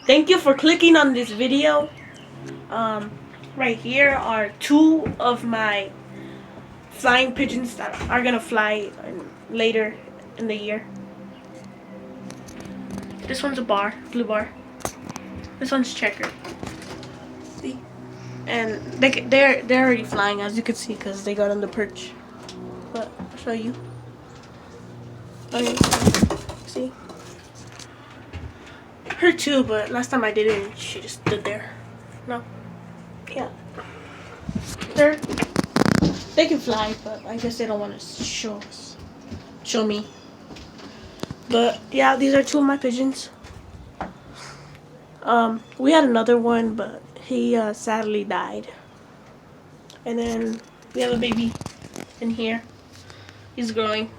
Thank you for clicking on this video. Right here are two of my flying pigeons that are gonna fly later in the year. This one's a bar, blue bar. This one's checkered. See, and they're already flying, as you can see, because they got on the perch. But I'll show you. Okay, see, her too. But last time I did it, she just stood there. No, yeah, they can fly, but I guess they don't want to show me. But yeah, these are two of my pigeons. We had another one, but he sadly died. And then we have a baby in here. He's growing.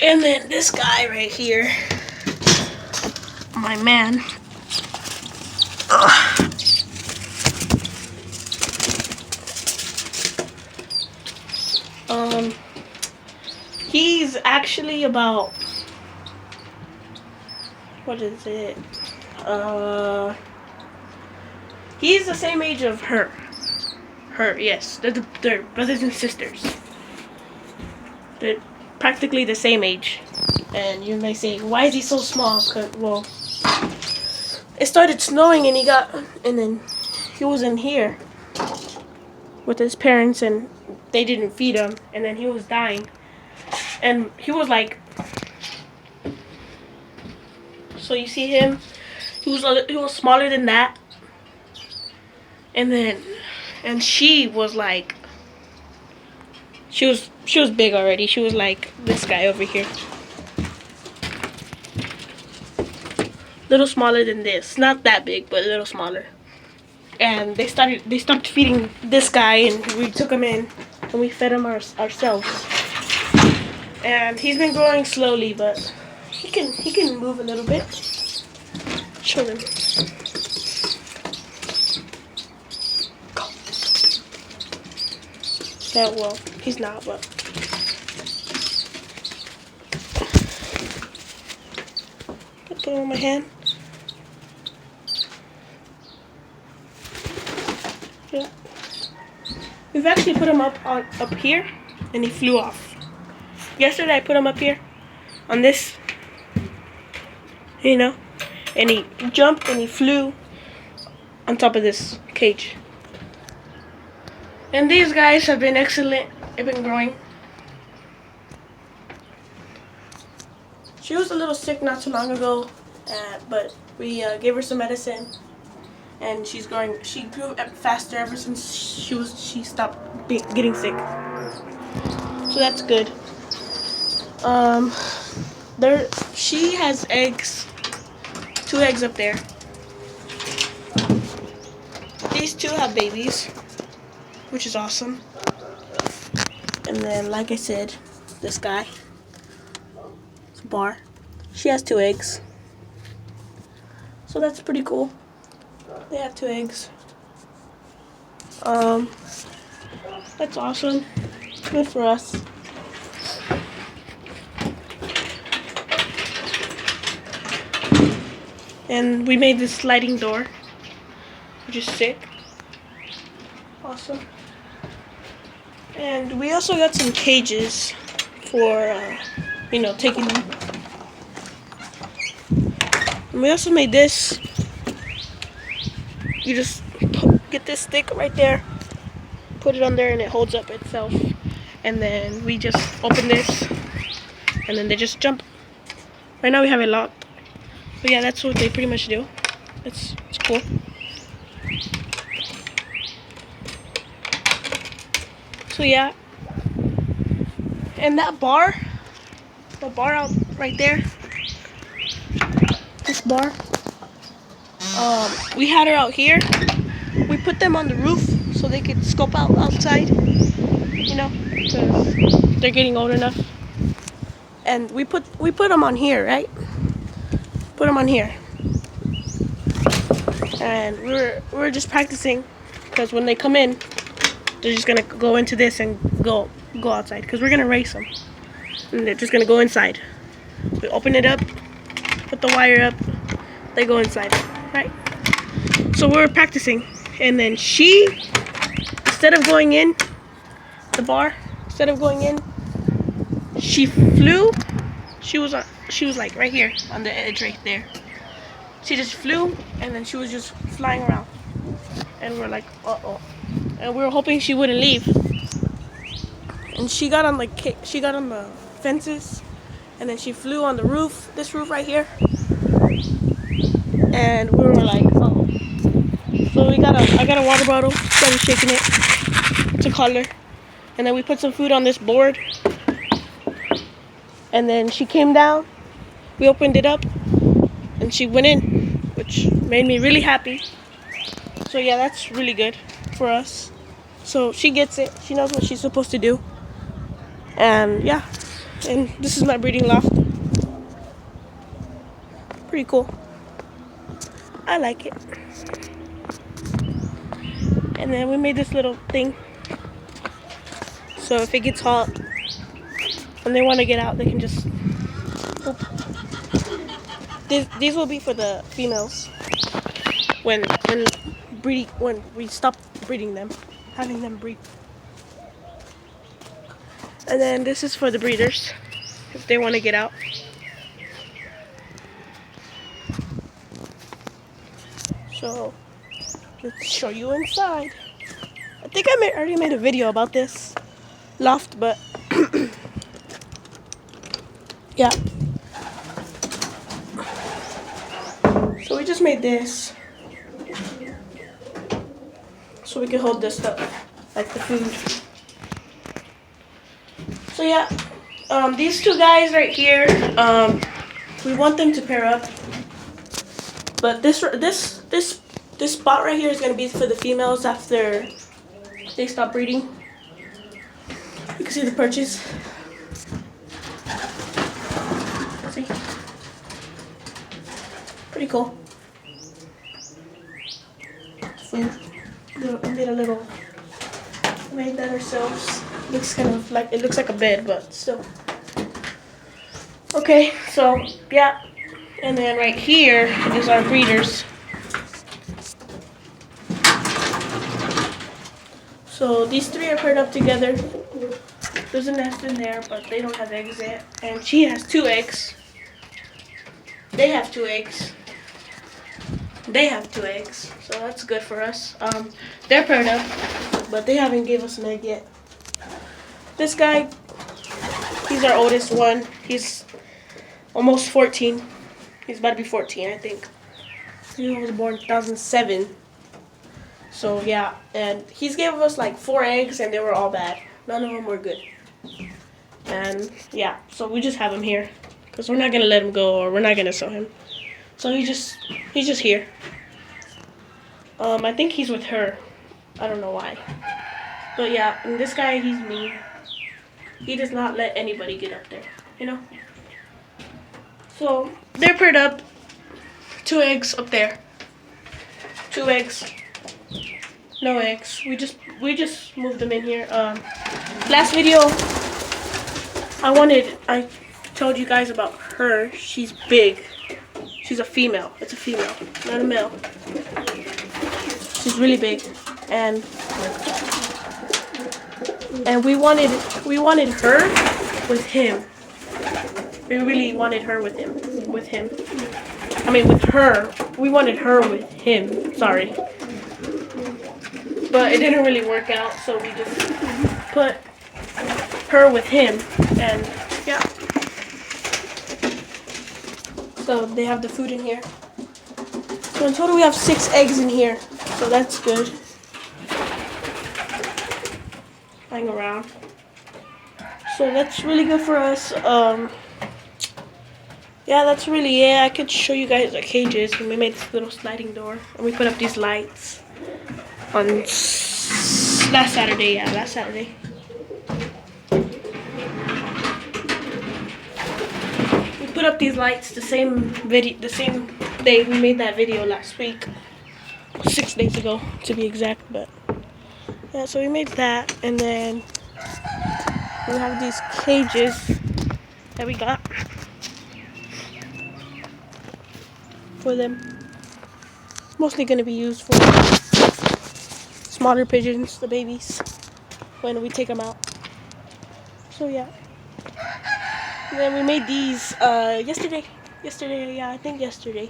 And then this guy right here, my man. He's actually about, what is it? He's the same age of her. Yes, they're brothers and sisters. They're practically the same age. And you may say, why is he so small? 'Cause, well, it started snowing and then he was in here with his parents and they didn't feed him, and then he was dying. And he was like, so you see him, he was smaller than that. And she was like, she was big already. She was like this guy over here. Little smaller than this. Not that big, but a little smaller. And they started feeding this guy, and we took him in and we fed him ourselves. And he's been growing slowly, but he can move a little bit. Show them. Go. Yeah, well, he's not, but put it on my hand. Yeah. We've actually put him up here, and he flew off. Yesterday I put him up here on this, and he jumped and he flew on top of this cage. And these guys have been excellent. They've been growing. She was a little sick not too long ago, but we gave her some medicine, and she's growing. She grew faster ever since she stopped getting sick. So that's good. She has eggs. 2 eggs up there. These two have babies, which is awesome. And then, like I said, this guy, it's a bar. She has 2 eggs. So that's pretty cool. They have 2 eggs. That's awesome. Good for us. And we made this sliding door, which is sick. Awesome. And we also got some cages for, taking them. And we also made this. You just get this stick right there, put it on there, and it holds up itself. And then we just open this, and then they just jump. Right now we have it locked. But yeah, that's what they pretty much do. It's cool. So yeah. And that bar, the bar out right there, this bar, we had her out here. We put them on the roof so they could scope out outside, because they're getting old enough. And we put them on here, right? Put them on here, and we're just practicing, because when they come in, they're just gonna go into this and go outside, because we're gonna race them, and they're just gonna go inside. We open it up, put the wire up, they go inside, right? So we were practicing, and then she, instead of going in the bar, she flew. She was like right here on the edge, right there. She just flew, and then she was just flying around, and we're like, uh-oh, and we were hoping she wouldn't leave. And she got on the fences, and then she flew on the roof, this roof right here, and we were like, oh. So I got a water bottle, started shaking it to call her, and then we put some food on this board, and then she came down, we opened it up, and she went in, which made me really happy. So yeah, that's really good for us. So she gets it, she knows what she's supposed to do, and yeah, and this is my breeding loft. Pretty cool. I like it. And then we made this little thing, so if it gets hot and they want to get out, they can just oop. These will be for the females when we stop breeding them, having them breed. And then this is for the breeders if they want to get out. So let's show you inside. I think I already made a video about this loft, but yeah. So we just made this so we can hold this stuff, like the food. So yeah, these two guys right here, we want them to pair up, but this spot right here is gonna be for the females after they stop breeding. You can see the perches. See? Pretty cool. Food. We made that ourselves. Looks kind of like, it looks like a bed, but still. Okay, so yeah. And then right here is our breeders. So these three are paired up together. There's a nest in there, but they don't have eggs yet. And she has 2 eggs. They have 2 eggs. They have 2 eggs, so that's good for us. They're paired up, but they haven't gave us an egg yet. This guy, he's our oldest one. He's almost 14. He's about to be 14, I think. He was born in 2007. So yeah, and he's gave us like 4 eggs, and they were all bad. None of them were good. And yeah, so we just have him here because we're not gonna let him go, or we're not gonna sell him. So he's just here. I think he's with her. I don't know why. But yeah, and this guy, he's mean. He does not let anybody get up there, you know? So they're paired up. 2 eggs up there. 2 eggs. No eggs. We just moved them in here. Last video, I told you guys about her. She's big. She's a female. It's a female, not a male. She's really big, and we wanted her with him. We really wanted her with him. I mean, with her. We wanted her with him. Sorry, but it didn't really work out, so we just put her with him, and yeah. So they have the food in here. So in total we have 6 eggs in here. So that's good. Hang around. So that's really good for us. Yeah, that's really it. I could show you guys the cages. And we made this little sliding door. And we put up these lights on last Saturday. Yeah, last Saturday. Put up these lights the same day we made that video last week, 6 days ago to be exact. But yeah, so we made that, and then we have these cages that we got. for them. Mostly going to be used for smaller pigeons, the babies, when we take them out. So yeah. And then we made these yesterday. Yeah, I think yesterday.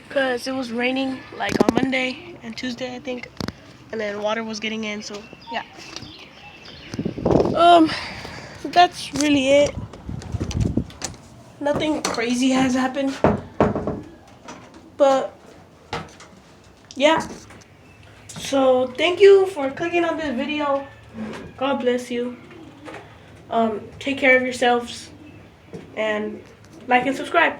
Because it was raining like on Monday and Tuesday, I think. And then water was getting in, so yeah. That's really it. Nothing crazy has happened. But yeah. So thank you for clicking on this video. God bless you. Take care of yourselves and like and subscribe.